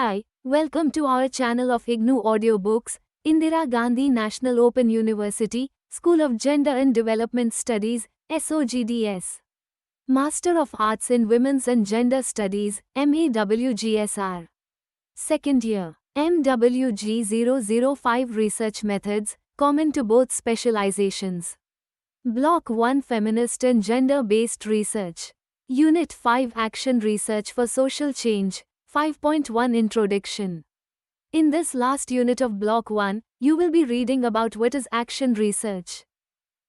Hi, welcome to our channel of IGNOU Audiobooks, Indira Gandhi National Open University, School of Gender and Development Studies, SOGDS. Master of Arts in Women's and Gender Studies, MAWGSR. Second year, MWG 005 Research Methods, common to both specializations. Block 1 Feminist and Gender-Based Research. Unit 5 Action Research for Social Change. 5.1 Introduction. In this last unit of Block 1, you will be reading about what is action research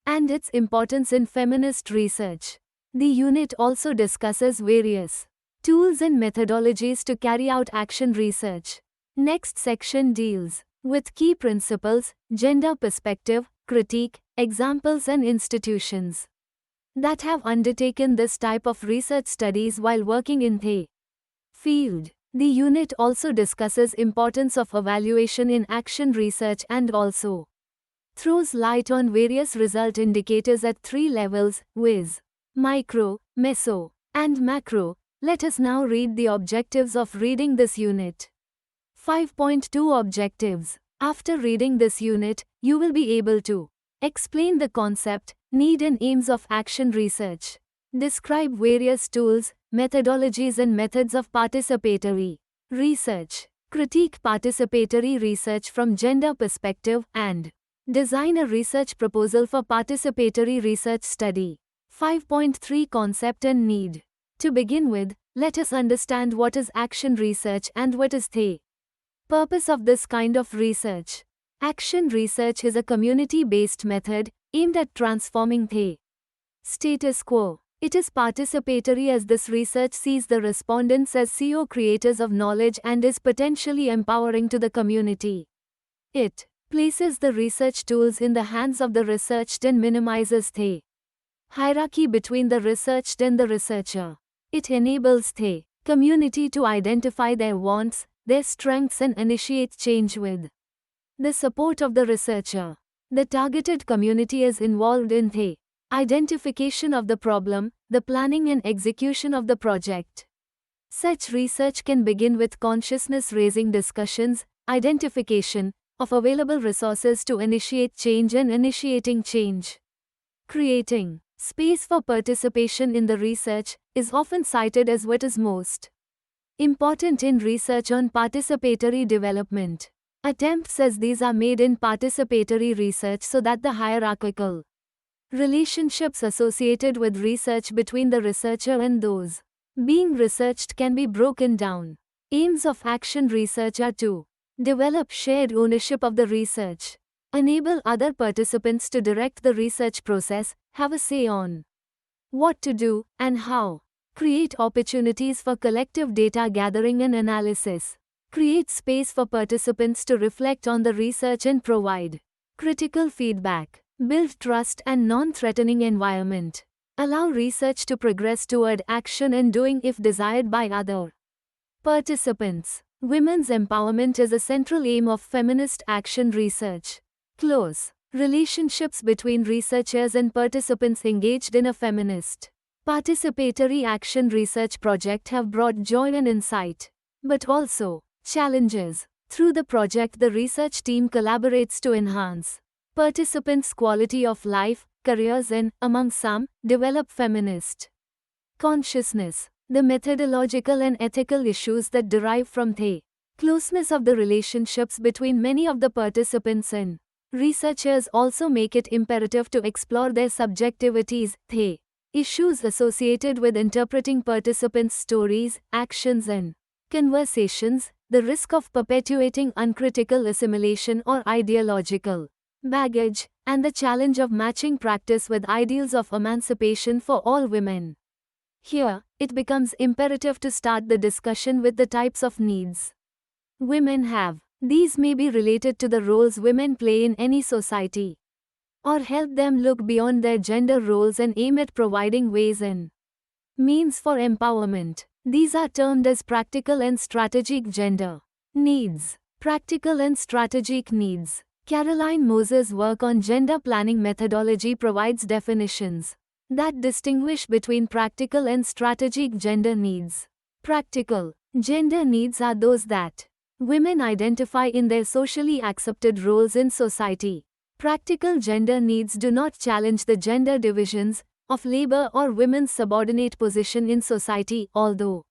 and its importance in feminist research. The unit also discusses various tools and methodologies to carry out action research. Next section deals with key principles, gender perspective, critique, examples and institutions that have undertaken this type of research studies while working in the field. The unit also discusses importance of evaluation in action research and also throws light on various result indicators at three levels, viz. Micro, meso, and macro. Let us now read the objectives of reading this unit. 5.2 Objectives. After reading this unit, you will be able to explain the concept, need and aims of action research. Describe various tools, methodologies and methods of participatory research. Critique participatory research from gender perspective and design a research proposal for participatory research study. 5.3 Concept and need. To begin with, let us understand what is action research and what is the purpose of this kind of research. Action research is a community-based method aimed at transforming the status quo. It is participatory as this research sees the respondents as co-creators of knowledge and is potentially empowering to the community. It places the research tools in the hands of the researched and minimizes the hierarchy between the researched and the researcher. It enables the community to identify their wants, their strengths and initiate change with the support of the researcher. The targeted community is involved in the identification of the problem, the planning and execution of the project. Such research can begin with consciousness-raising discussions, identification of available resources to initiate change and initiating change. Creating space for participation in the research is often cited as what is most important in research on participatory development. Attempts as these are made in participatory research so that the hierarchical relationships associated with research between the researcher and those being researched can be broken down. Aims of action research are to develop shared ownership of the research, enable other participants to direct the research process, have a say on what to do and how, create opportunities for collective data gathering and analysis, create space for participants to reflect on the research and provide critical feedback. Build trust and non-threatening environment. Allow research to progress toward action and doing if desired by other participants. Women's empowerment is a central aim of feminist action research. Close relationships between researchers and participants engaged in a feminist participatory action research project have brought joy and insight, but also challenges. Through the project, the research team collaborates to enhance participants' quality of life, careers and, among some, develop feminist consciousness. The methodological and ethical issues that derive from the closeness of the relationships between many of the participants and researchers also make it imperative to explore their subjectivities, the issues associated with interpreting participants' stories, actions and conversations, the risk of perpetuating uncritical assimilation or ideological baggage, and the challenge of matching practice with ideals of emancipation for all women. Here, it becomes imperative to start the discussion with the types of needs women have. These may be related to the roles women play in any society, or help them look beyond their gender roles and aim at providing ways and means for empowerment. These are termed as practical and strategic gender needs. Practical and strategic needs. Caroline Moser's work on gender planning methodology provides definitions that distinguish between practical and strategic gender needs. Practical Gender needs are those that women identify in their socially accepted roles in society. Practical gender needs do not challenge the gender divisions of labor or women's subordinate position in society, although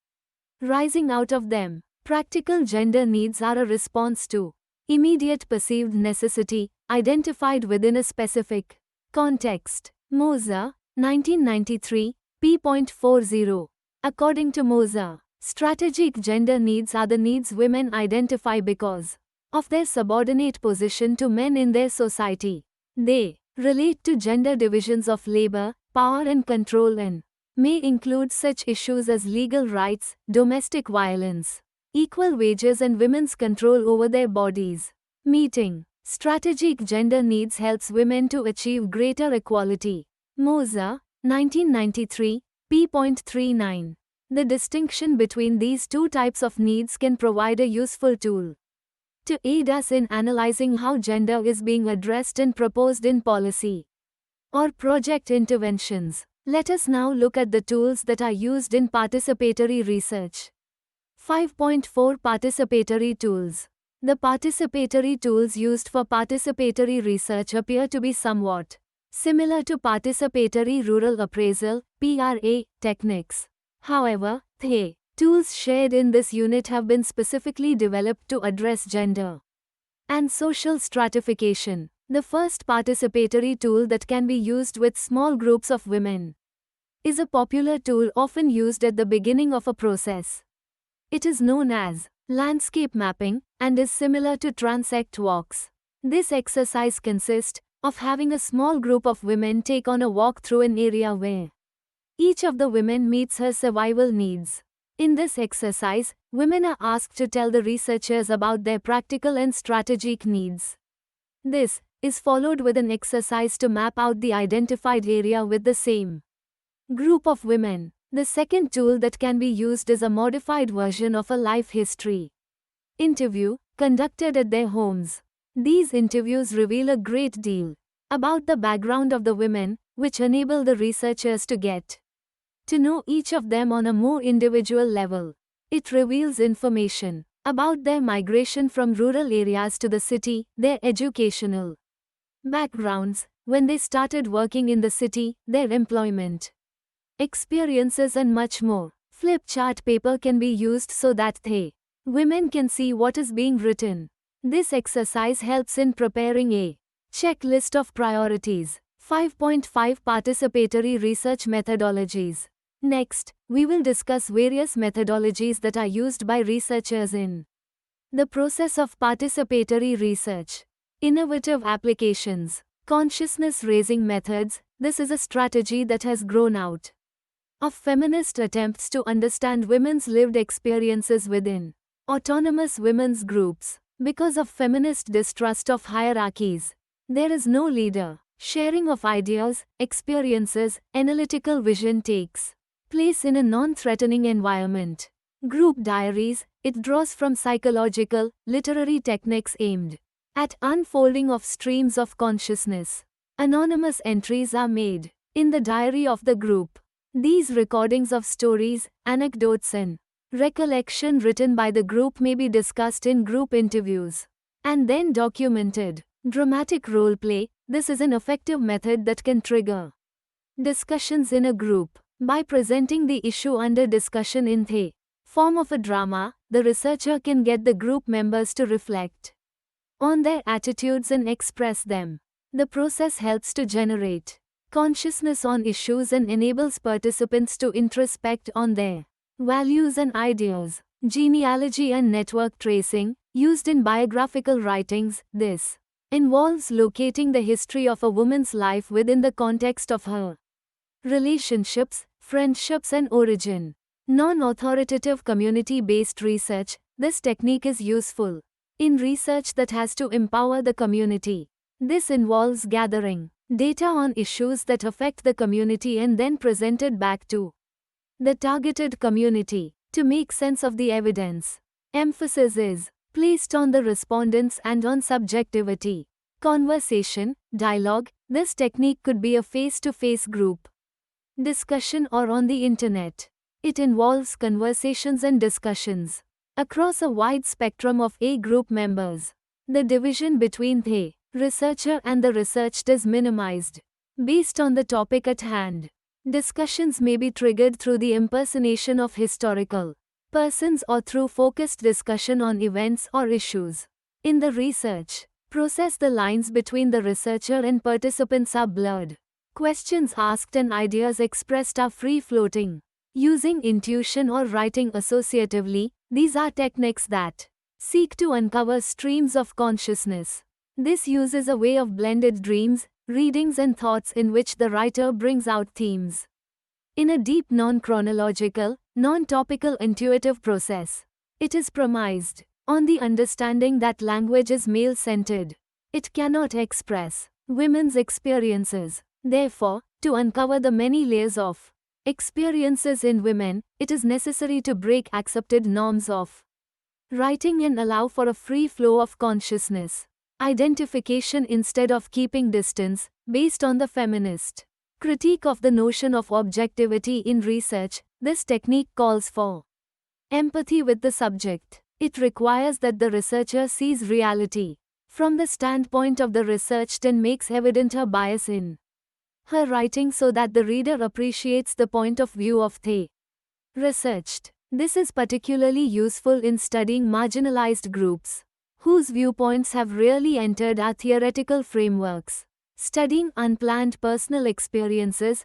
rising out of them. Practical gender needs are a response to immediate perceived necessity identified within a specific context. Moser, 1993, p.40. According to Moser, strategic gender needs are the needs women identify because of their subordinate position to men in their society. They relate to gender divisions of labor, power and control and may include such issues as legal rights, domestic violence, equal wages and women's control over their bodies. Meeting strategic gender needs helps women to achieve greater equality. Moser, 1993, p.39. The distinction between these two types of needs can provide a useful tool to aid us in analyzing how gender is being addressed and proposed in policy or project interventions. Let us now look at the tools that are used in participatory research. 5.4 Participatory tools. The participatory tools used for participatory research appear to be somewhat similar to participatory rural appraisal (PRA) techniques. However, the tools shared in this unit have been specifically developed to address gender and social stratification. The first participatory tool that can be used with small groups of women is a popular tool often used at the beginning of a process. It is known as landscape mapping and is similar to transect walks. This exercise consists of having a small group of women take on a walk through an area where each of the women meets her survival needs. In this exercise, women are asked to tell the researchers about their practical and strategic needs. This is followed with an exercise to map out the identified area with the same group of women. The second tool that can be used is a modified version of a life history interview conducted at their homes. These interviews reveal a great deal about the background of the women, which enable the researchers to get to know each of them on a more individual level. It reveals information about their migration from rural areas to the city, their educational backgrounds, when they started working in the city, their employment experiences and much more. Flip chart paper can be used so that women can see what is being written. This exercise helps in preparing a checklist of priorities. 5.5 Participatory research methodologies. Next, we will discuss various methodologies that are used by researchers in the process of participatory research. Innovative applications. Consciousness-raising methods. This is a strategy that has grown out of feminist attempts to understand women's lived experiences within autonomous women's groups. Because of feminist distrust of hierarchies, there is no leader. Sharing of ideas, experiences, analytical vision takes place in a non-threatening environment. Group diaries. It draws from psychological, literary techniques aimed at unfolding of streams of consciousness. Anonymous entries are made in the diary of the group. These recordings of stories, anecdotes and recollection written by the group may be discussed in group interviews and then documented. Dramatic role play. This is an effective method that can trigger discussions in a group. By presenting the issue under discussion in the form of a drama, the researcher can get the group members to reflect on their attitudes and express them. The process helps to generate consciousness on issues and enables participants to introspect on their values and ideas. Genealogy and network tracing, used in biographical writings. This involves locating the history of a woman's life within the context of her relationships, friendships and origin. Non-authoritative community-based research. This technique is useful in research that has to empower the community. This involves gathering data on issues that affect the community and then presented back to the targeted community to make sense of the evidence. Emphasis is placed on the respondents and on subjectivity. Conversation, dialogue. This technique could be a face-to-face group discussion or on the internet. It involves conversations and discussions across a wide spectrum of A group members. The division between the researcher and the researched is minimized based on the topic at hand. Discussions may be triggered through the impersonation of historical persons or through focused discussion on events or issues. In the research process, the lines between the researcher and participants are blurred. Questions asked and ideas expressed are free-floating. Using intuition or writing associatively, these are techniques that seek to uncover streams of consciousness. This uses a way of blended dreams, readings and thoughts in which the writer brings out themes in a deep non-chronological, non-topical intuitive process. It is premised on the understanding that language is male-centered. It cannot express women's experiences. Therefore, to uncover the many layers of experiences in women, it is necessary to break accepted norms of writing and allow for a free flow of consciousness identification instead of keeping distance. Based on the feminist critique of the notion of objectivity in research, this technique calls for empathy with the subject. It requires that the researcher sees reality from the standpoint of the researched and makes evident her bias in her writing so that the reader appreciates the point of view of the researched. This is particularly useful in studying marginalized groups whose viewpoints have rarely entered our theoretical frameworks. Studying unplanned personal experiences,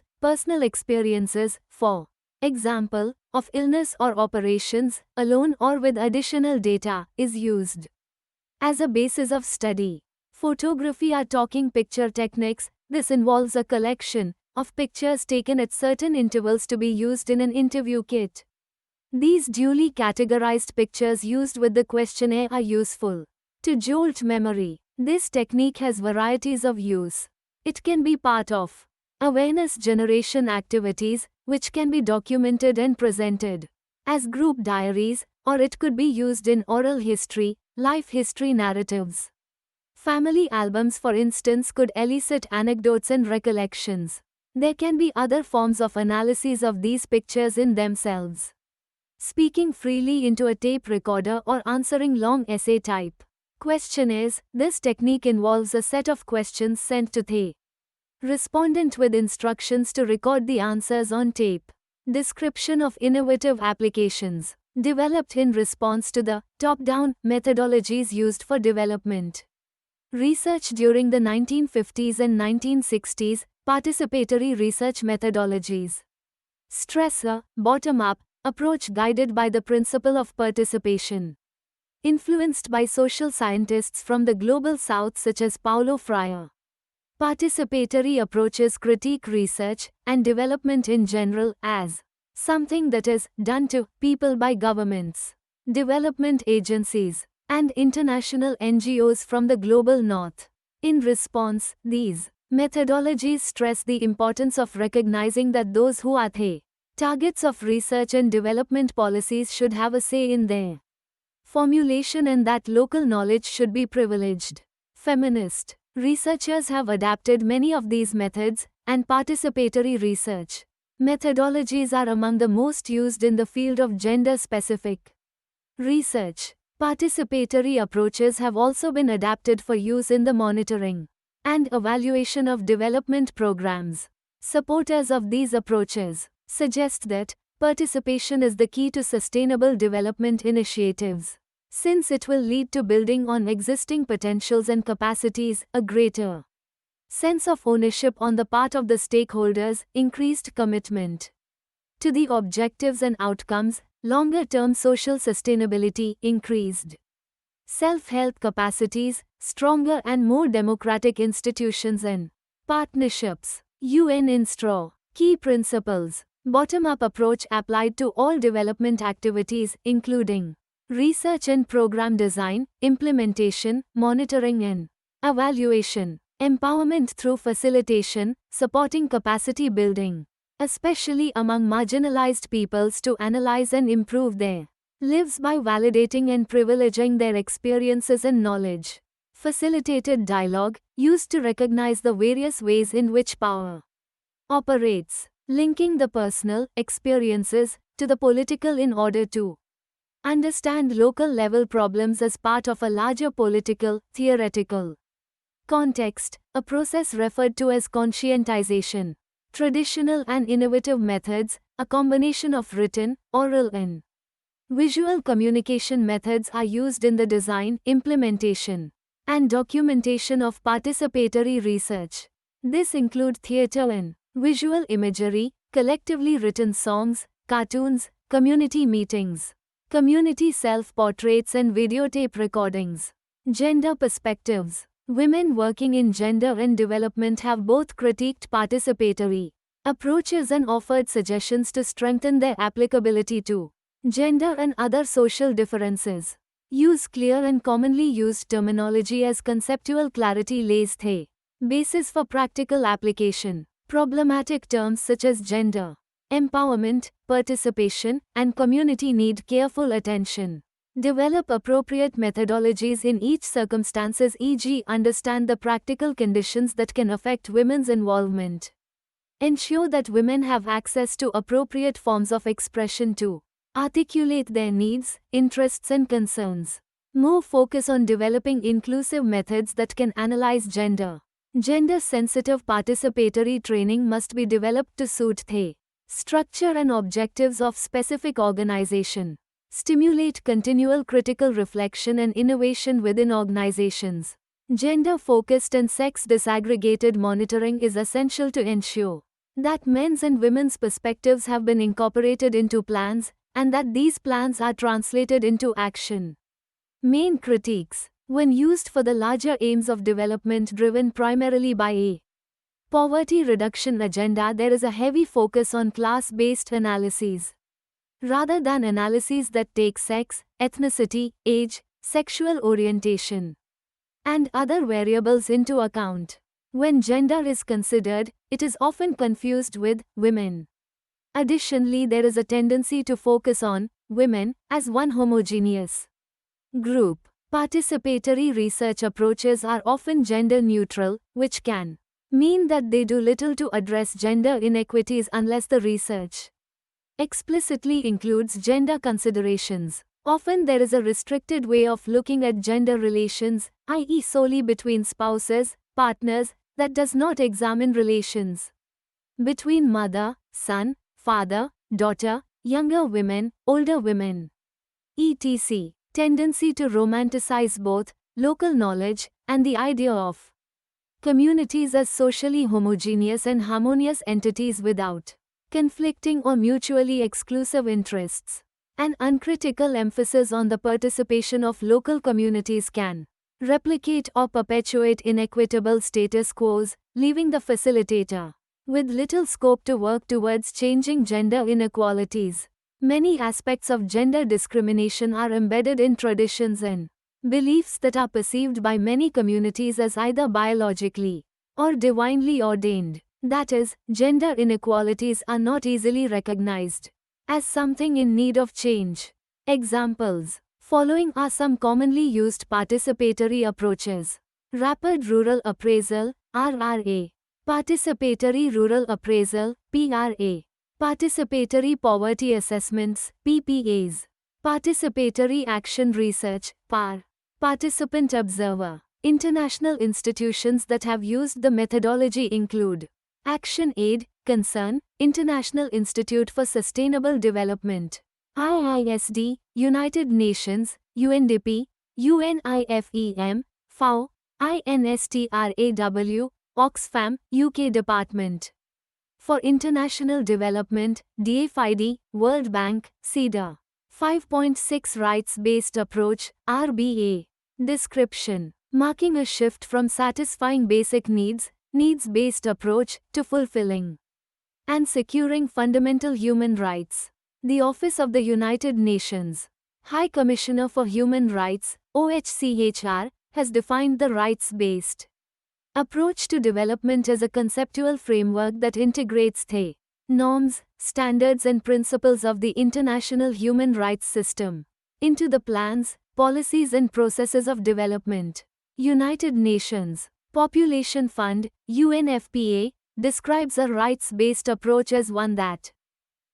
for example, of illness or operations, alone or with additional data, is used as a basis of study. Photography are talking picture techniques. This involves a collection of pictures taken at certain intervals to be used in an interview kit. These duly categorized pictures used with the questionnaire are useful to jolt memory. This technique has varieties of use. It can be part of awareness generation activities, which can be documented and presented as group diaries, or it could be used in oral history, life history narratives. Family albums, for instance, could elicit anecdotes and recollections. There can be other forms of analysis of these pictures in themselves. Speaking freely into a tape recorder or answering long essay type questionnaires. This technique involves a set of questions sent to the respondent with instructions to record the answers on tape. Description of innovative applications developed in response to the top-down methodologies used for development research during the 1950s and 1960s, participatory research methodologies stress a bottom-up approach guided by the principle of participation. Influenced by social scientists from the global south such as Paulo Freire. Participatory approaches critique research and development in general as something that is done to people by governments, development agencies, and international NGOs from the global north. In response, these methodologies stress the importance of recognizing that those who are the targets of research and development policies should have a say in their formulation and that local knowledge should be privileged. Feminist researchers have adapted many of these methods, and participatory research methodologies are among the most used in the field of gender-specific research. Participatory approaches have also been adapted for use in the monitoring and evaluation of development programs. Supporters of these approaches suggest that participation is the key to sustainable development initiatives, since it will lead to building on existing potentials and capacities, a greater sense of ownership on the part of the stakeholders, increased commitment to the objectives and outcomes, longer-term social sustainability, increased self-help capacities, stronger and more democratic institutions and partnerships. UN Instro. Key principles. Bottom-up approach applied to all development activities, including research and program design, implementation, monitoring and evaluation. Empowerment through facilitation, supporting capacity building, especially among marginalized peoples to analyze and improve their lives by validating and privileging their experiences and knowledge. Facilitated dialogue, used to recognize the various ways in which power operates, linking the personal experiences to the political in order to understand local level problems as part of a larger political, theoretical context, a process referred to as conscientization. Traditional and innovative methods, a combination of written, oral and visual communication methods are used in the design, implementation, and documentation of participatory research. This include theater and visual imagery, collectively written songs, cartoons, community meetings, community self-portraits and videotape recordings. Gender perspectives. Women working in gender and development have both critiqued participatory approaches and offered suggestions to strengthen their applicability to gender and other social differences. Use clear and commonly used terminology as conceptual clarity lays the basis for practical application. Problematic terms such as gender, empowerment, participation, and community need careful attention. Develop appropriate methodologies in each circumstances, e.g., understand the practical conditions that can affect women's involvement. Ensure that women have access to appropriate forms of expression to articulate their needs, interests, and concerns. More focus on developing inclusive methods that can analyze gender. Gender-sensitive participatory training must be developed to suit the structure and objectives of specific organization. Stimulate continual critical reflection and innovation within organizations. Gender-focused and sex-disaggregated monitoring is essential to ensure that men's and women's perspectives have been incorporated into plans, and that these plans are translated into action. Main critiques. When used for the larger aims of development driven primarily by a poverty reduction agenda, there is a heavy focus on class-based analyses, rather than analyses that take sex, ethnicity, age, sexual orientation, and other variables into account. When gender is considered, it is often confused with women. Additionally, there is a tendency to focus on women as one homogeneous group. Participatory research approaches are often gender neutral, which can mean that they do little to address gender inequities unless the research explicitly includes gender considerations. Often there is a restricted way of looking at gender relations, i.e., solely between spouses, partners, that does not examine relations between mother, son, father, daughter, younger women, older women, etc. Tendency to romanticize both local knowledge and the idea of communities as socially homogeneous and harmonious entities without conflicting or mutually exclusive interests. An uncritical emphasis on the participation of local communities can replicate or perpetuate inequitable status quos, leaving the facilitator with little scope to work towards changing gender inequalities. Many aspects of gender discrimination are embedded in traditions and beliefs that are perceived by many communities as either biologically or divinely ordained. That is, gender inequalities are not easily recognized as something in need of change. Examples. Following are some commonly used participatory approaches. Rapid Rural Appraisal, RRA. Participatory Rural Appraisal, PRA. Participatory Poverty Assessments, PPAs. Participatory Action Research, PAR. Participant Observer. International institutions that have used the methodology include Action Aid, Concern, International Institute for Sustainable Development, IISD, United Nations, UNDP, UNIFEM, FAO, INSTRAW, Oxfam, UK Department for International Development, DFID, World Bank, CEDAW. 5.6 Rights-Based Approach, RBA. Description. Marking a shift from satisfying basic needs-based approach, to fulfilling and securing fundamental human rights. The Office of the United Nations High Commissioner for Human Rights, OHCHR, has defined the rights-based approach to development as a conceptual framework that integrates the norms, standards and principles of the international human rights system into the plans, policies and processes of development. United Nations Population Fund, UNFPA, describes a rights-based approach as one that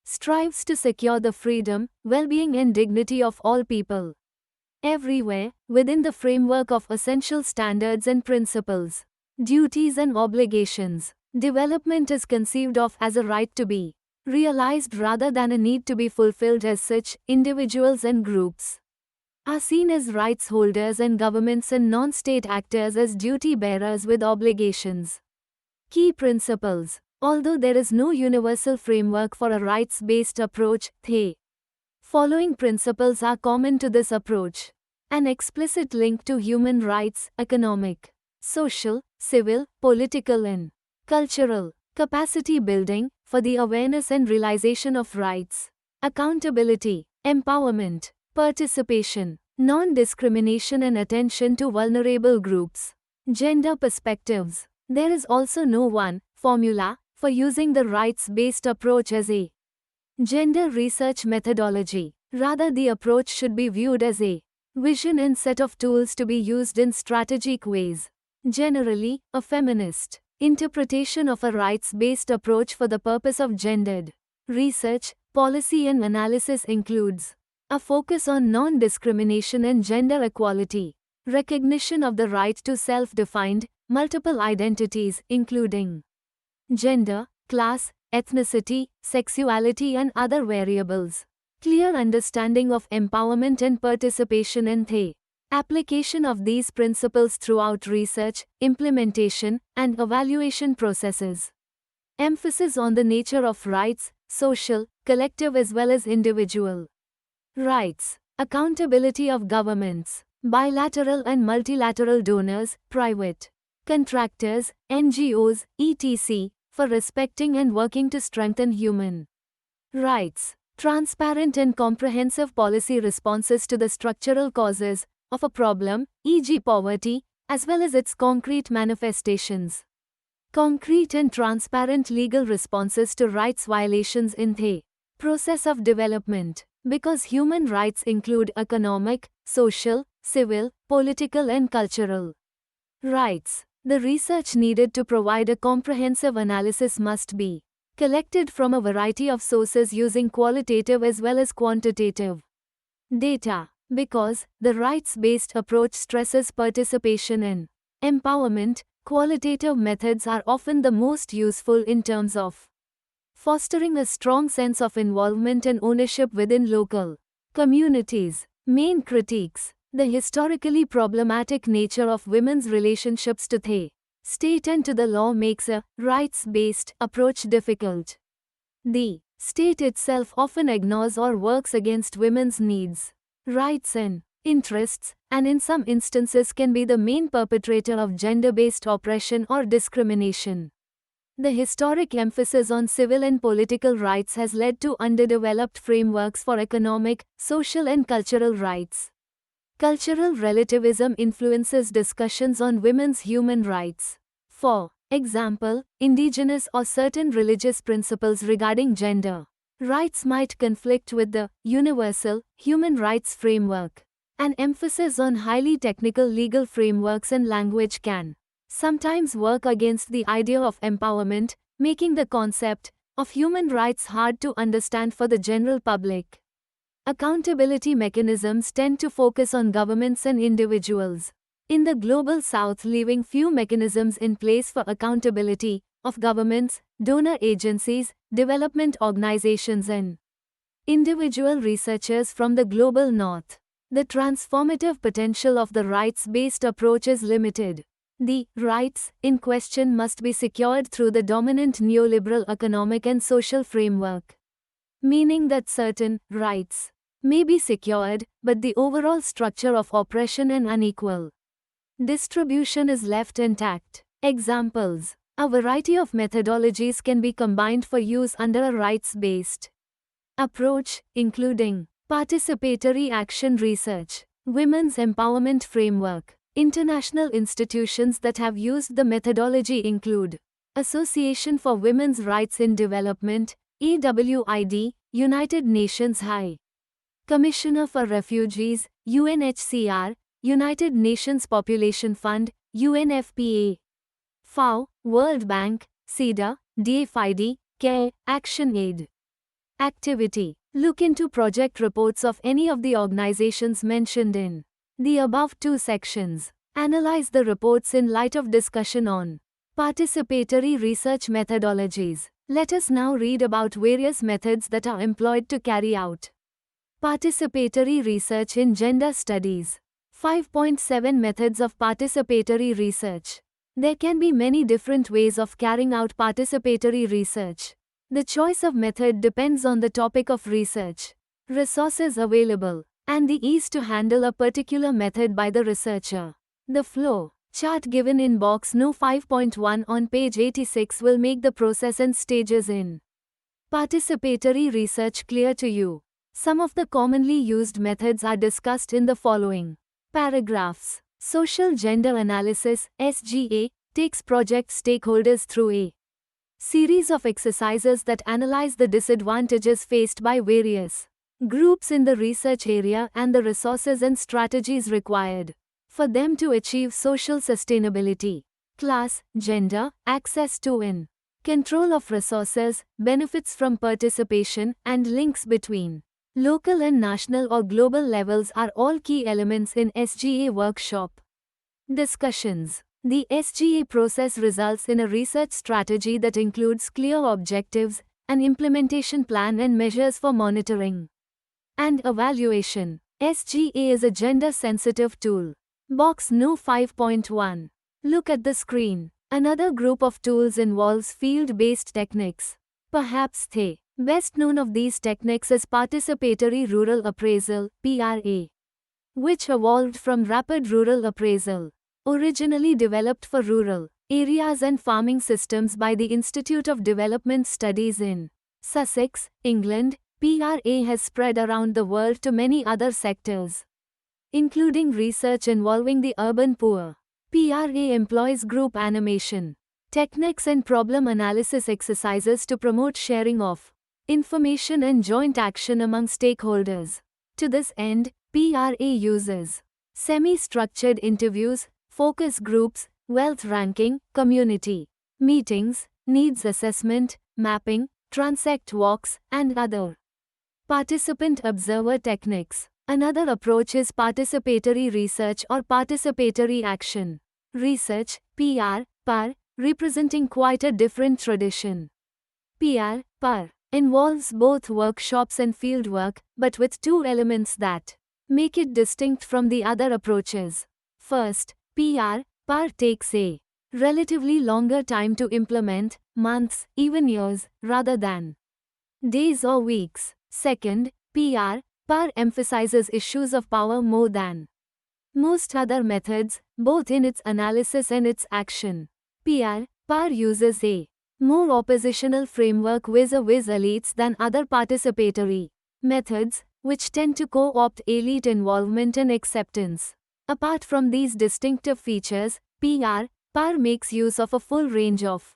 strives to secure the freedom, well-being and dignity of all people. Everywhere, within the framework of essential standards and principles, duties and obligations, development is conceived of as a right to be realized rather than a need to be fulfilled. As such, individuals and groups are seen as rights holders and governments and non-state actors as duty bearers with obligations. Key principles. Although there is no universal framework for a rights-based approach, the following principles are common to this approach. An explicit link to human rights, economic, social, civil, political and cultural capacity building for the awareness and realization of rights, accountability, empowerment, participation, non-discrimination and attention to vulnerable groups. Gender perspectives. There is also no one formula for using the rights-based approach as a gender research methodology. Rather, the approach should be viewed as a vision and set of tools to be used in strategic ways. Generally, a feminist interpretation of a rights-based approach for the purpose of gendered research, policy and analysis includes a focus on non-discrimination and gender equality, recognition of the right to self-defined, multiple identities including gender, class, ethnicity, sexuality and other variables, clear understanding of empowerment and participation in the application of these principles throughout research, implementation, and evaluation processes. Emphasis on the nature of rights, social, collective as well as individual rights. Accountability of governments, bilateral and multilateral donors, private contractors, NGOs, etc., for respecting and working to strengthen human rights. Transparent and comprehensive policy responses to the structural causes of a problem, e.g. poverty, as well as its concrete manifestations. Concrete and transparent legal responses to rights violations in the process of development. Because human rights include economic, social, civil, political and cultural rights, the research needed to provide a comprehensive analysis must be collected from a variety of sources using qualitative as well as quantitative data. Because the rights-based approach stresses participation and empowerment, qualitative methods are often the most useful in terms of fostering a strong sense of involvement and ownership within local communities. Main critiques. The historically problematic nature of women's relationships to the state and to the law makes a rights-based approach difficult. The state itself often ignores or works against women's needs, rights and interests, and in some instances can be the main perpetrator of gender-based oppression or discrimination. The historic emphasis on civil and political rights has led to underdeveloped frameworks for economic, social and cultural rights. Cultural relativism influences discussions on women's human rights. For example, indigenous or certain religious principles regarding gender rights might conflict with the universal human rights framework. An emphasis on highly technical legal frameworks and language can sometimes work against the idea of empowerment, making the concept of human rights hard to understand for the general public. Accountability mechanisms tend to focus on governments and individuals in the Global South, leaving few mechanisms in place for accountability of governments, donor agencies, development organizations and individual researchers from the Global North. The transformative potential of the rights-based approach is limited. The rights in question must be secured through the dominant neoliberal economic and social framework, meaning that certain rights may be secured, but the overall structure of oppression and unequal distribution is left intact. Examples. A variety of methodologies can be combined for use under a rights-based approach, including participatory action research, women's empowerment framework. International institutions that have used the methodology include Association for Women's Rights in Development, AWID, United Nations High Commissioner for Refugees, UNHCR, United Nations Population Fund, UNFPA, FAO, World Bank, CEDAW, DFID, CARE, ActionAid. Activity. Look into project reports of any of the organizations mentioned in the above two sections. Analyze the reports in light of discussion on participatory research methodologies. Let us now read about various methods that are employed to carry out participatory research in gender studies. 5.7 Methods of participatory research. There can be many different ways of carrying out participatory research. The choice of method depends on the topic of research, resources available, and the ease to handle a particular method by the researcher. The flow chart given in box No 5.1 on page 86 will make the process and stages in participatory research clear to you. Some of the commonly used methods are discussed in the following paragraphs. Social Gender Analysis (SGA) takes project stakeholders through a series of exercises that analyze the disadvantages faced by various groups in the research area and the resources and strategies required for them to achieve social sustainability. Class, gender, access to and control of resources, benefits from participation, and links between local and national or global levels are all key elements in SGA workshop discussions. The SGA process results in a research strategy that includes clear objectives, an implementation plan and measures for monitoring and evaluation. SGA is a gender-sensitive tool. Box No 5.1. Look at the screen. Another group of tools involves field-based techniques. Perhaps the best known of these techniques is Participatory Rural Appraisal, PRA, which evolved from Rapid Rural Appraisal, originally developed for rural areas and farming systems by the Institute of Development Studies in Sussex, England. PRA has spread around the world to many other sectors, including research involving the urban poor. PRA employs group animation techniques and problem analysis exercises to promote sharing of information and joint action among stakeholders. To this end, PRA uses semi-structured interviews, focus groups, wealth ranking, community meetings, needs assessment, mapping, transect walks, and other participant observer techniques. Another approach is participatory research or participatory action research, PR, representing quite a different tradition. PR involves both workshops and fieldwork, but with two elements that make it distinct from the other approaches. First, PR takes a relatively longer time to implement, months, even years, rather than days or weeks. Second, PR emphasizes issues of power more than most other methods, both in its analysis and its action. PR uses a more oppositional framework vis-a-vis elites than other participatory methods, which tend to co-opt elite involvement and acceptance. Apart from these distinctive features, PR makes use of a full range of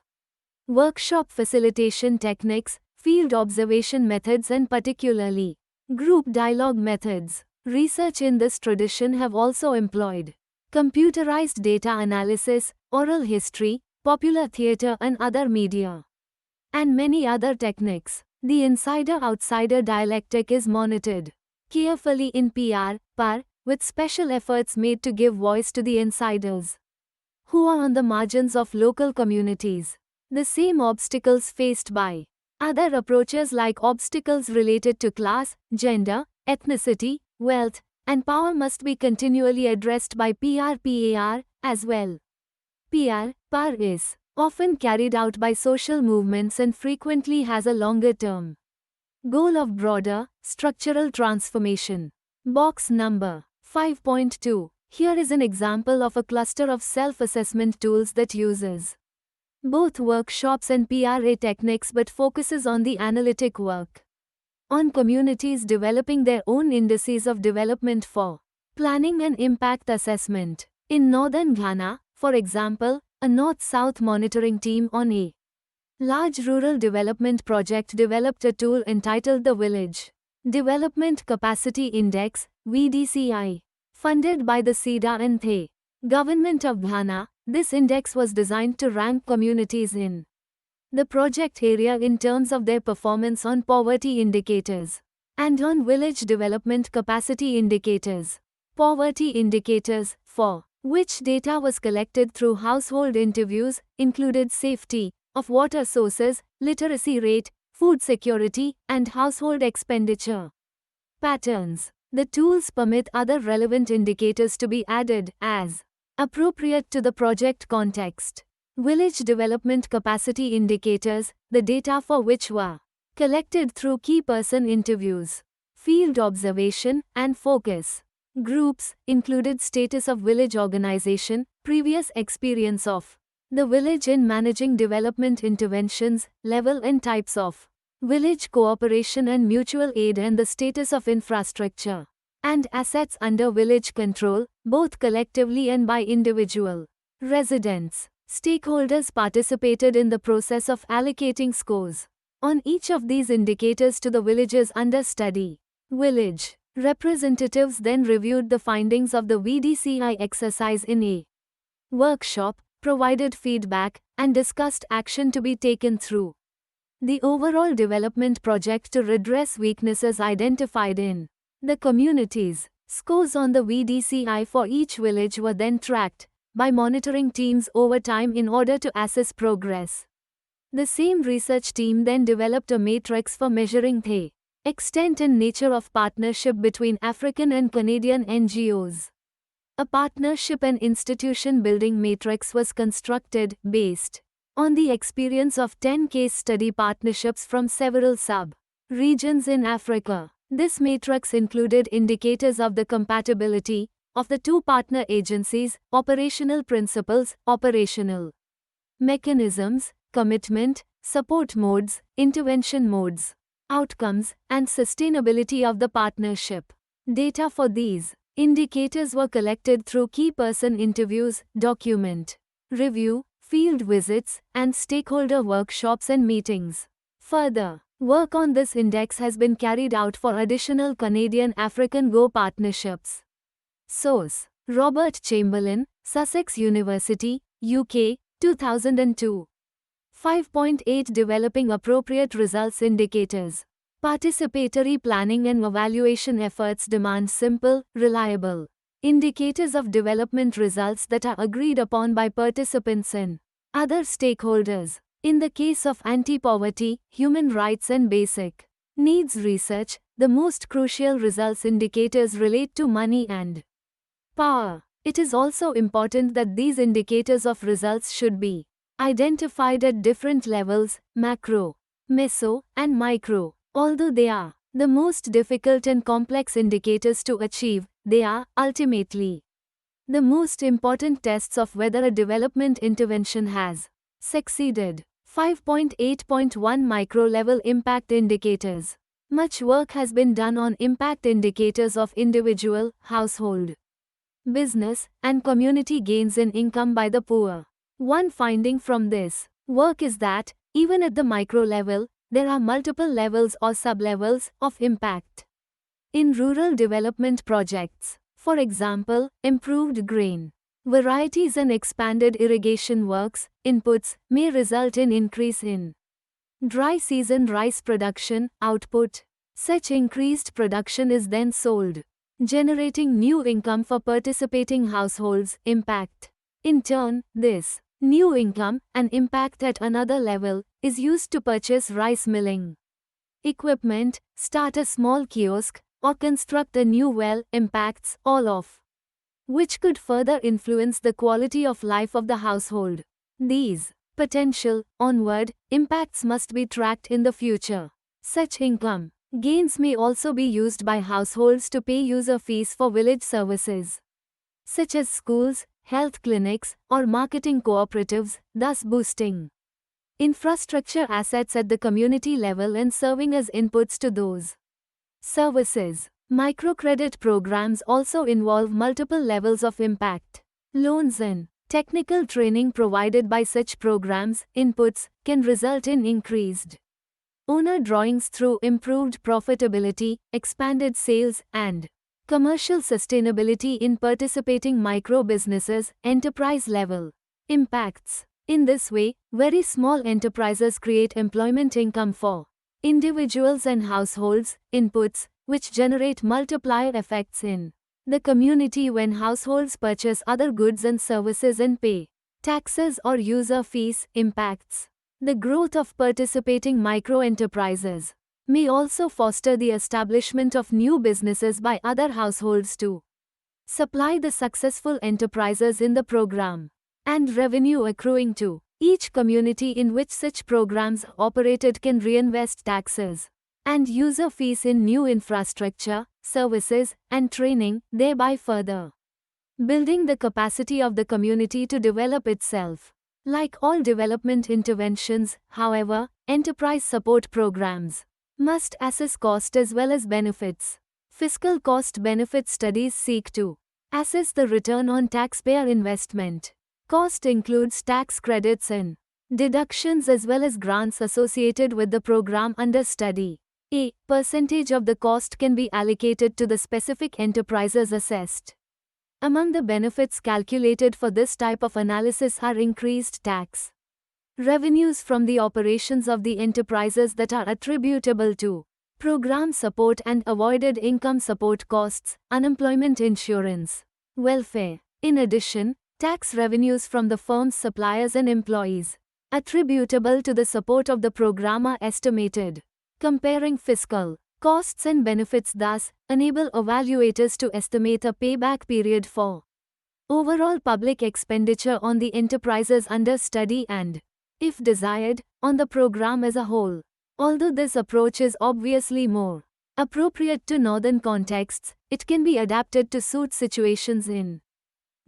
workshop facilitation techniques, field observation methods and particularly group dialogue methods. Research in this tradition have also employed computerized data analysis, oral history, popular theatre and other media, and many other techniques. The insider-outsider dialectic is monitored carefully in PR, with special efforts made to give voice to the insiders who are on the margins of local communities. The same obstacles faced by other approaches like obstacles related to class, gender, ethnicity, wealth, and power must be continually addressed by PRPAR as well. PR is often carried out by social movements and frequently has a longer-term goal of broader, structural transformation. Box number 5.2. Here is an example of a cluster of self-assessment tools that uses both workshops and PRA techniques but focuses on the analytic work on communities developing their own indices of development for planning and impact assessment. In northern Ghana, for example, a North-South monitoring team on a large rural development project developed a tool entitled the Village Development Capacity Index, VDCI. Funded by the SIDA and the Government of Ghana, this index was designed to rank communities in the project area in terms of their performance on poverty indicators and on village development capacity indicators. Poverty indicators, for which data was collected through household interviews, included safety of water sources, literacy rate, food security, and household expenditure patterns. The tools permit other relevant indicators to be added as appropriate to the project context. Village development capacity indicators, the data for which were collected through key person interviews, field observation, and focus groups, included status of village organization, previous experience of the village in managing development interventions, level and types of village cooperation and mutual aid, and the status of infrastructure and assets under village control, both collectively and by individual residents. Stakeholders participated in the process of allocating scores on each of these indicators to the villages under study. Village representatives then reviewed the findings of the VDCI exercise in a workshop, provided feedback, and discussed action to be taken through the overall development project to redress weaknesses identified in the communities. Scores on the VDCI for each village were then tracked by monitoring teams over time in order to assess progress. The same research team then developed a matrix for measuring the extent and nature of partnership between African and Canadian NGOs. A partnership and institution building matrix was constructed, based on the experience of 10 case study partnerships from several sub-regions in Africa. This matrix included indicators of the compatibility of the two partner agencies, operational principles, operational mechanisms, commitment, support modes, intervention modes, outcomes, and sustainability of the partnership. Data for these indicators were collected through key person interviews, document review, field visits, and stakeholder workshops and meetings. Further work on this index has been carried out for additional Canadian-African Go partnerships. Source: Robert Chamberlain, Sussex University, UK, 2002. 5.8 Developing Appropriate Results Indicators. Participatory planning and evaluation efforts demand simple, reliable indicators of development results that are agreed upon by participants and other stakeholders. In the case of anti-poverty, human rights and basic needs research, the most crucial results indicators relate to money and power. It is also important that these indicators of results should be identified at different levels, macro, meso, and micro. Although they are the most difficult and complex indicators to achieve, they are, ultimately, the most important tests of whether a development intervention has succeeded. 5.8.1 Micro-level impact indicators. Much work has been done on impact indicators of individual, household, business, and community gains in income by the poor. One finding from this work is that, even at the micro level, there are multiple levels or sub-levels of impact in rural development projects. For example, improved grain varieties and expanded irrigation works, inputs, may result in increase in dry season rice production, output. Such increased production is then sold, generating new income for participating households. Impact. In turn, this new income, and impact at another level, is used to purchase rice milling equipment, start a small kiosk, or construct a new well. Impacts, all of which could further influence the quality of life of the household. These potential onward impacts must be tracked in the future. Such income gains may also be used by households to pay user fees for village services, such as schools, health clinics, or marketing cooperatives, thus boosting infrastructure assets at the community level and serving as inputs to those services. Microcredit programs also involve multiple levels of impact. Loans and technical training provided by such programs, inputs, can result in increased owner drawings through improved profitability, expanded sales, and commercial sustainability in participating micro businesses. Enterprise level impacts. In this way, very small enterprises create employment income for individuals and households, inputs, which generate multiplier effects in the community when households purchase other goods and services and pay taxes or user fees, impacts the growth of participating micro-enterprises, may also foster the establishment of new businesses by other households to supply the successful enterprises in the program, and revenue accruing to each community in which such programs operated can reinvest taxes and user fees in new infrastructure, services, and training, thereby further building the capacity of the community to develop itself. Like all development interventions, however, enterprise support programs must assess cost as well as benefits. Fiscal cost-benefit studies seek to assess the return on taxpayer investment. Cost includes tax credits and deductions as well as grants associated with the program under study. A percentage of the cost can be allocated to the specific enterprises assessed. Among the benefits calculated for this type of analysis are increased tax revenues from the operations of the enterprises that are attributable to program support and avoided income support costs, unemployment insurance, welfare. In addition, tax revenues from the firm's suppliers and employees attributable to the support of the program are estimated. Comparing fiscal costs and benefits thus enable evaluators to estimate a payback period for overall public expenditure on the enterprises under study and, if desired, on the program as a whole. Although this approach is obviously more appropriate to northern contexts, it can be adapted to suit situations in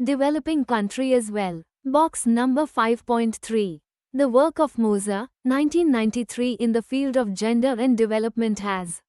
developing country as well. Box number 5.3. The work of Moser, 1993 in the field of gender and development has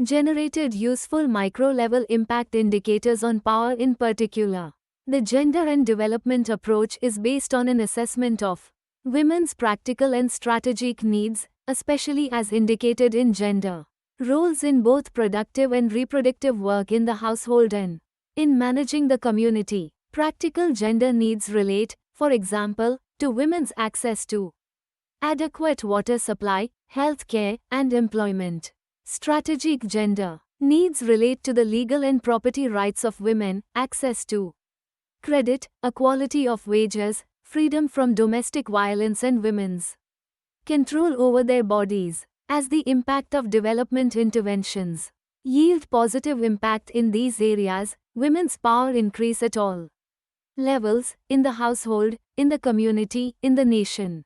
generated useful micro-level impact indicators on power in particular. The gender and development approach is based on an assessment of women's practical and strategic needs, especially as indicated in gender roles in both productive and reproductive work in the household and in managing the community. Practical gender needs relate, for example, to women's access to adequate water supply, health care, and employment. Strategic gender needs relate to the legal and property rights of women, access to credit, equality of wages, freedom from domestic violence and women's control over their bodies. As the impact of development interventions yield positive impact in these areas, women's power increase at all levels, in the household, in the community, in the nation.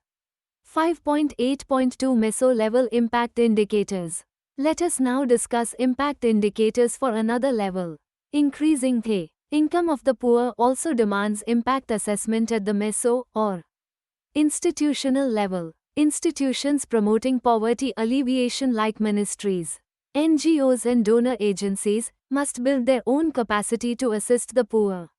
5.8.2 Meso-level impact indicators. Let us now discuss impact indicators for another level. Increasing the income of the poor also demands impact assessment at the meso or institutional level. Institutions promoting poverty alleviation like ministries, NGOs and donor agencies must build their own capacity to assist the poor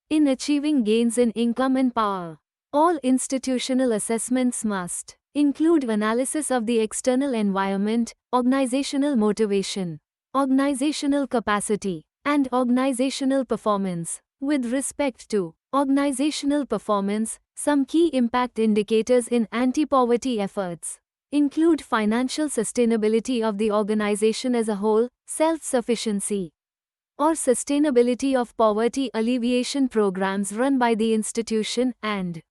in achieving gains in income and power. All institutional assessments must include analysis of the external environment, organizational motivation, organizational capacity, and organizational performance. With respect to organizational performance, some key impact indicators in anti-poverty efforts include financial sustainability of the organization as a whole, self-sufficiency, or sustainability of poverty alleviation programs run by the institution, and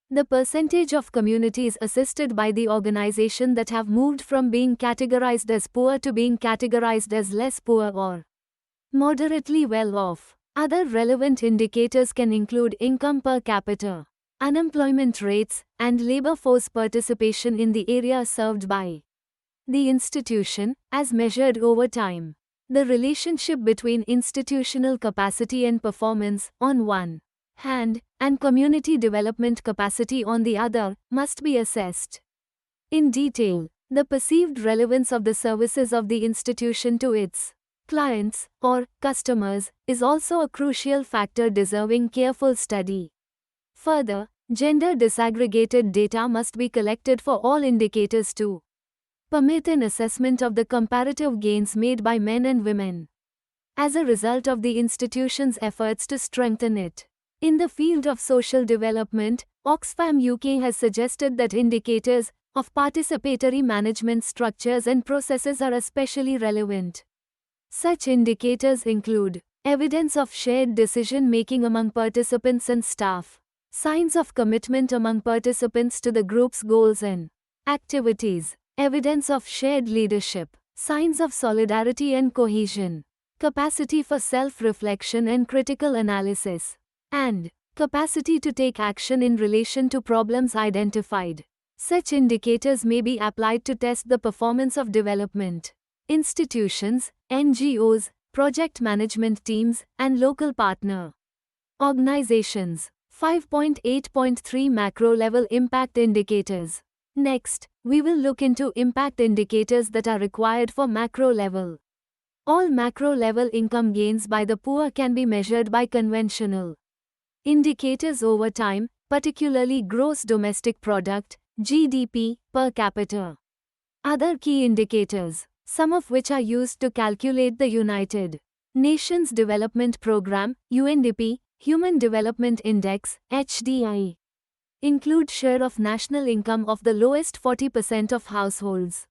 the percentage of communities assisted by the organization that have moved from being categorized as poor to being categorized as less poor or moderately well off. Other relevant indicators can include income per capita, unemployment rates, and labor force participation in the area served by the institution, as measured over time. The relationship between institutional capacity and performance, on one hand, and community development capacity on the other, must be assessed in detail. The perceived relevance of the services of the institution to its clients, or customers, is also a crucial factor deserving careful study. Further, gender disaggregated data must be collected for all indicators to permit an assessment of the comparative gains made by men and women as a result of the institution's efforts to strengthen it. In the field of social development, Oxfam UK has suggested that indicators of participatory management structures and processes are especially relevant. Such indicators include evidence of shared decision-making among participants and staff, signs of commitment among participants to the group's goals and activities, evidence of shared leadership, signs of solidarity and cohesion, capacity for self-reflection and critical analysis, and capacity to take action in relation to problems identified. Such indicators may be applied to test the performance of development institutions, NGOs, project management teams, and local partner organizations. 5.8.3 Macro-level impact indicators. Next, we will look into impact indicators that are required for macro-level. All macro-level income gains by the poor can be measured by conventional indicators over time, particularly gross domestic product, GDP, per capita. Other key indicators, some of which are used to calculate the United Nations Development Programme, UNDP, Human Development Index, HDI, include share of national income of the lowest 40% of households,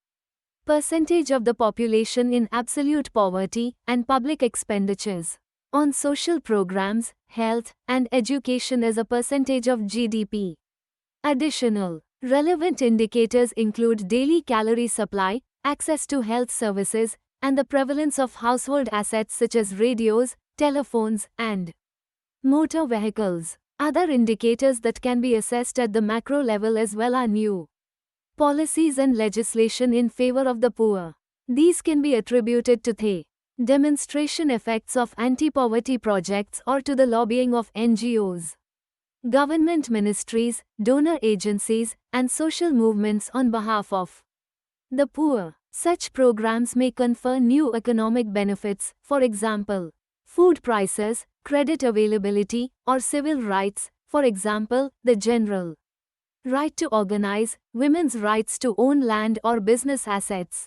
percentage of the population in absolute poverty, and public expenditures on social programs, health, and education as a percentage of GDP. Additional relevant indicators include daily calorie supply, access to health services, and the prevalence of household assets such as radios, telephones, and motor vehicles. Other indicators that can be assessed at the macro level as well are new policies and legislation in favor of the poor. These can be attributed to the demonstration effects of anti-poverty projects or to the lobbying of NGOs, government ministries, donor agencies, and social movements on behalf of the poor. Such programs may confer new economic benefits, for example, food prices, credit availability, or civil rights, for example, the general right to organize, women's rights to own land or business assets.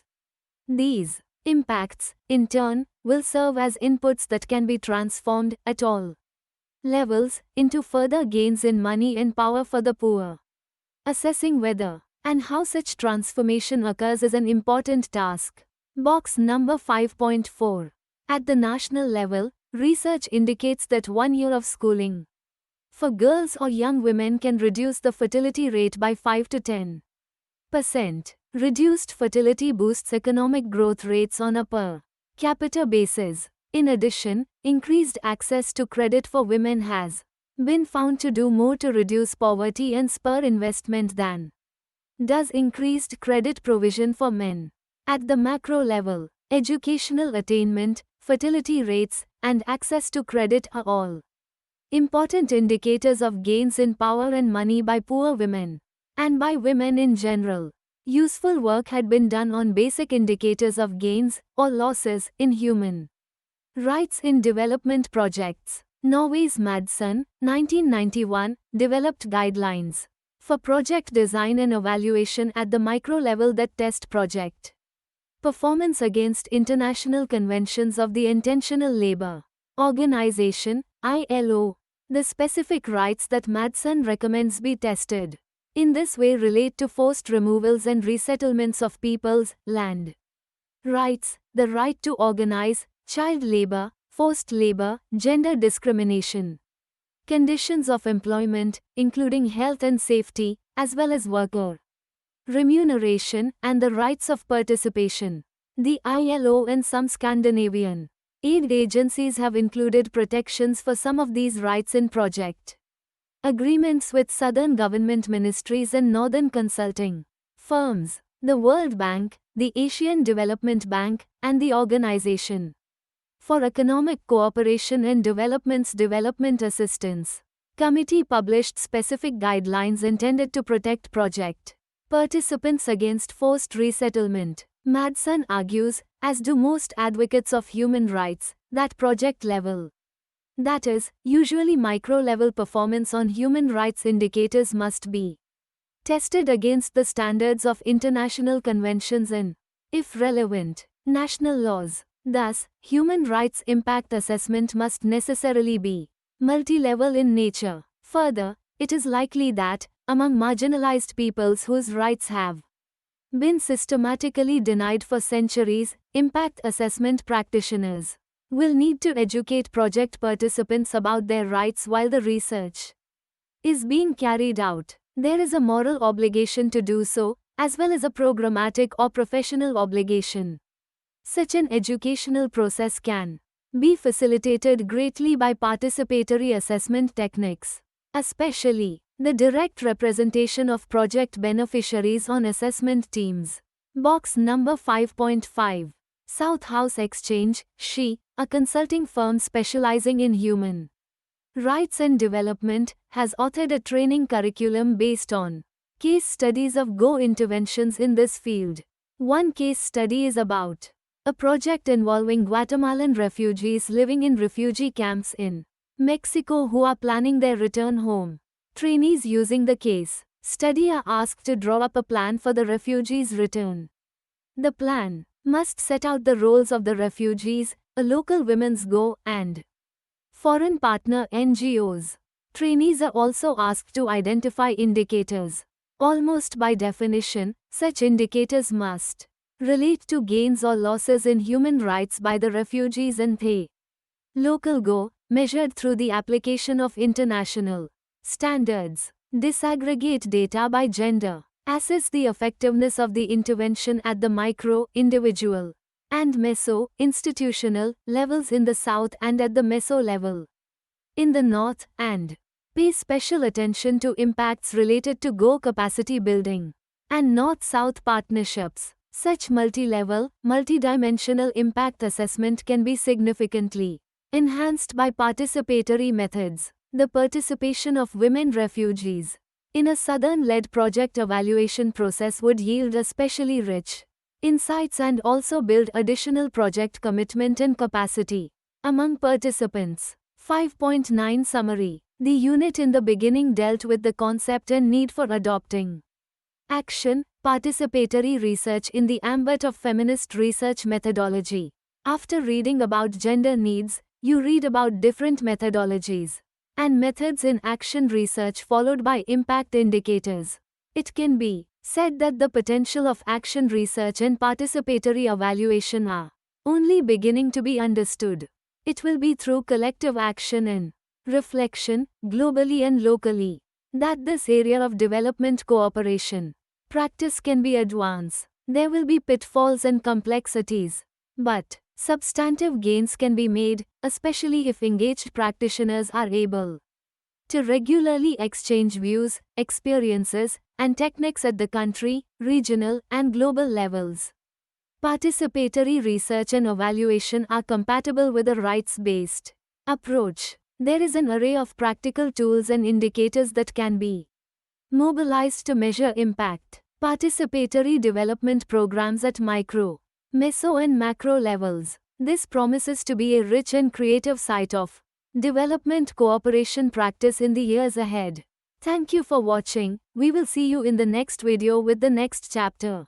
These impacts, in turn, will serve as inputs that can be transformed, at all levels, into further gains in money and power for the poor. Assessing whether and how such transformation occurs is an important task. Box number 5.4. At the national level, research indicates that 1 year of schooling for girls or young women can reduce the fertility rate by 5 to 10%. Reduced fertility boosts economic growth rates on a per capita basis. In addition, increased access to credit for women has been found to do more to reduce poverty and spur investment than does increased credit provision for men. At the macro level, educational attainment, fertility rates, and access to credit are all important indicators of gains in power and money by poor women, and by women in general. Useful work had been done on basic indicators of gains or losses in human rights in development projects. Norway's Madsen, 1991, developed guidelines for project design and evaluation at the micro level that test project performance against international conventions of the International Labour Organization, ILO. The specific rights that Madsen recommends be tested in this way relate to forced removals and resettlements of peoples, land rights, the right to organize, child labor, forced labor, gender discrimination, conditions of employment, including health and safety, as well as worker remuneration, and the rights of participation. The ILO and some Scandinavian aid agencies have included protections for some of these rights in project agreements with southern government ministries and northern consulting firms, the World Bank, the Asian Development Bank, and the Organization for Economic Cooperation and Development's Development Assistance Committee published specific guidelines intended to protect project participants against forced resettlement. Madsen argues, as do most advocates of human rights, that project level, that is, usually micro-level performance on human rights indicators must be tested against the standards of international conventions and, if relevant, national laws. Thus, human rights impact assessment must necessarily be multi-level in nature. Further, it is likely that, among marginalized peoples whose rights have been systematically denied for centuries, impact assessment practitioners will need to educate project participants about their rights while the research is being carried out. There is a moral obligation to do so, as well as a programmatic or professional obligation. Such an educational process can be facilitated greatly by participatory assessment techniques, especially the direct representation of project beneficiaries on assessment teams. Box number 5.5. South House Exchange, SHE, a consulting firm specializing in human rights and development, has authored a training curriculum based on case studies of Go interventions in this field. One case study is about a project involving Guatemalan refugees living in refugee camps in Mexico who are planning their return home. Trainees using the case study are asked to draw up a plan for the refugees' return. The plan must set out the roles of the refugees, a local women's Go, and foreign partner NGOs. Trainees are also asked to identify indicators. Almost by definition, such indicators must relate to gains or losses in human rights by the refugees and the local Go, measured through the application of international standards. Disaggregate data by gender. Assess the effectiveness of the intervention at the micro, individual, and meso, institutional, levels in the South and at the meso level in the North, and pay special attention to impacts related to Go capacity building and North-South partnerships. Such multi-level, multidimensional impact assessment can be significantly enhanced by participatory methods. The participation of women refugees in a Southern-led project evaluation process would yield especially rich insights and also build additional project commitment and capacity among participants. 5.9 Summary. The unit in the beginning dealt with the concept and need for adopting action, participatory research in the ambit of feminist research methodology. After reading about gender needs, you read about different methodologies and methods in action research followed by impact indicators. It can be said that the potential of action research and participatory evaluation are only beginning to be understood. It will be through collective action and reflection, globally and locally, that this area of development cooperation practice can be advanced. There will be pitfalls and complexities, but substantive gains can be made, especially if engaged practitioners are able to regularly exchange views, experiences, and techniques at the country, regional, and global levels. Participatory research and evaluation are compatible with a rights-based approach. There is an array of practical tools and indicators that can be mobilized to measure impact. Participatory development programs at micro, meso and macro levels. This promises to be a rich and creative site of development cooperation practice in the years ahead. Thank you for watching. We will see you in the next video with the next chapter.